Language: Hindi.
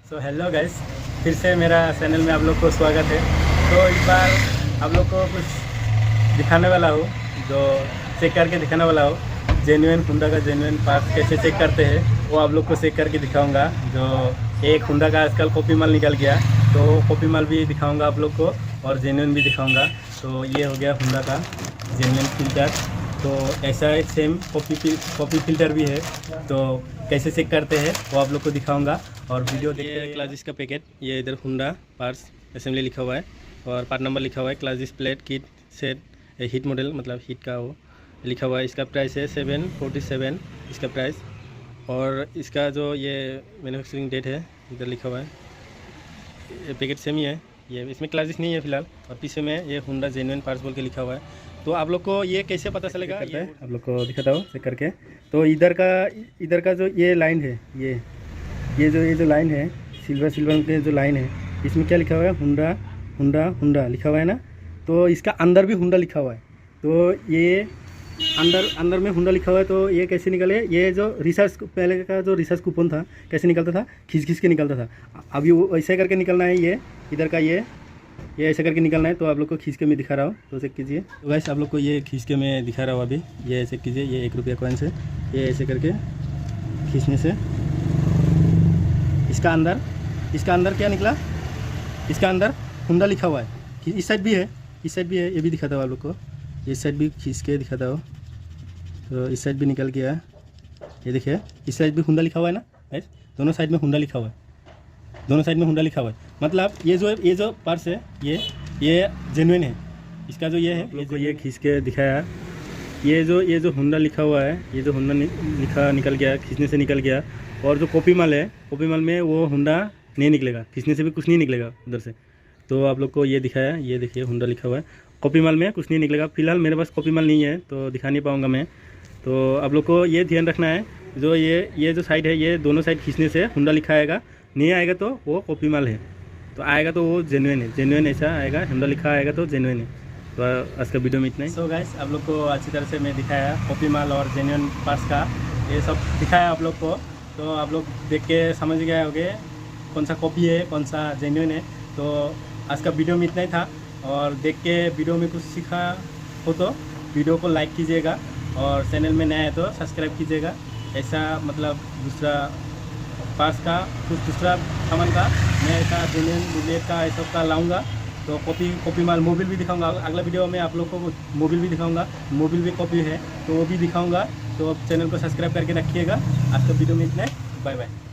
सो हेलो गाइस, फिर से मेरा चैनल में आप लोग को स्वागत है। तो इस बार आप लोग को कुछ दिखाने वाला हूँ, जो चेक करके दिखाने वाला हूँ। जेन्युइन हुंडा का जेन्युइन पार्ट्स कैसे चेक करते हैं वो आप लोग को चेक करके दिखाऊंगा। जो एक हुंडा का आजकल कॉपी माल निकल गया, तो कॉपी माल भी दिखाऊंगा आप लोग को और जेन्युइन भी दिखाऊंगा। तो ये हो गया हुंडा का जेन्युइन फिल्टर। तो ऐसा एक सेम कॉपी फिल्टर भी है, तो कैसे चेक करते हैं वो आप लोग को दिखाऊंगा और वीडियो देखते हैं। क्लाजिस का पैकेट, ये इधर हुंडा पार्ट्स असेंबली लिखा हुआ है और पार्ट नंबर लिखा हुआ है। क्लाजिस plate kit set heat model, मतलब हीट का वो लिखा हुआ है। इसका प्राइस है 747 इसका प्राइस। और इसका जो ये मैन्युफैक्चरिंग डेट है इधर लिखा हुआ है। ये पैकेट सेम ही है, ये इसमें क्लाजिस नहीं है फिलहाल। और पीछे में ये हुंडा जेन्युइन पार्ट्स बोल के लिखा हुआ है। तो आप लोग को ये कैसे पता चलेगा, ये आप लोग को दिखाता हूँ चेक करके। तो इधर का जो ये लाइन है, ये जो लाइन है, सिल्वर के जो लाइन है, इसमें क्या लिखा हुआ है? हुंडा हुंडा हुंडा लिखा हुआ है ना। तो इसका अंदर भी हुंडा लिखा हुआ है। तो ये अंदर में हुंडा लिखा हुआ है। तो ये कैसे निकले? ये जो रिसर्च पहले का जो रिसर्च कूपन था, कैसे निकलता था? खींच के निकलता था। अभी वो ऐसे करके निकलना है। ये इधर का ये ऐसे करके निकलना है। तो आप लोग को खींच के मैं दिखा रहा हूँ, तो चेक कीजिए। तो वैसे आप लोग को ये खींच के मैं दिखा रहा हूँ अभी। ये ऐसे कीजिए, ये 1 रुपया कॉइन से ये ऐसे करके खींचने से इसका अंदर क्या निकला? इसका अंदर हुंडा लिखा हुआ है। इस साइड भी है, ये भी दिखाता हूँ आप लोग को। इस साइड भी खींच के दिखाता हूँ। तो इस साइड भी निकल गया, ये देखिए। इस साइड भी हुंडा लिखा हुआ है ना, दोनों साइड में हुंडा लिखा हुआ है। दोनों साइड में हुंडा लिखा हुआ है, मतलब ये जो पर्स है ये जेन्युइन है। इसका जो ये है, लोग को ये खींच के दिखाया। ये जो हुंडा लिखा हुआ है, ये जो हुंडा लिखा निकल गया, खींचने से निकल गया। और जो कॉपी माल है, कॉपी माल में वो हुंडा नहीं निकलेगा, खींचने से भी कुछ नहीं निकलेगा उधर से। तो आप लोग को ये दिखाया, ये देखिए हुंडा लिखा हुआ है। कॉपी माल में कुछ नहीं निकलेगा। फिलहाल मेरे पास कॉपी माल नहीं है तो दिखा नहीं पाऊँगा मैं। तो आप लोग को ये ध्यान रखना है, जो ये जो साइड है, ये दोनों साइड खींचने से हुंडा लिखा आएगा। नहीं आएगा तो वो कॉपी माल है, तो आएगा तो वो जेन्युइन है। जेन्युइन ऐसा आएगा, हुंडा लिखा आएगा तो जेन्युइन है। तो आज का वीडियो में इतना ही। सो गाइस, आप लोग को अच्छी तरह से मैं दिखाया कॉपी माल और जेन्युइन पार्ट्स का, ये सब दिखाया आप लोग को। तो आप लोग देख के समझ गए होंगे कौन सा कॉपी है, कौन सा जेन्युइन है। तो आज का वीडियो में इतना ही था। और देख के वीडियो में कुछ सीखा हो तो वीडियो को लाइक कीजिएगा और चैनल में नया है तो सब्सक्राइब कीजिएगा। ऐसा मतलब दूसरा पार्ट्स का, कुछ दूसरा सामान का मैं ऐसा जेन्युइन बुलेट का ऐसा का लाऊंगा। तो कॉपी माल मोबिल भी दिखाऊंगा। अगला वीडियो में आप लोग को मोबिल भी दिखाऊंगा। मोबिल भी कॉपी है तो वो भी दिखाऊंगा। तो चैनल को सब्सक्राइब करके रखिएगा। आज का वीडियो में इतना है, बाय बाय।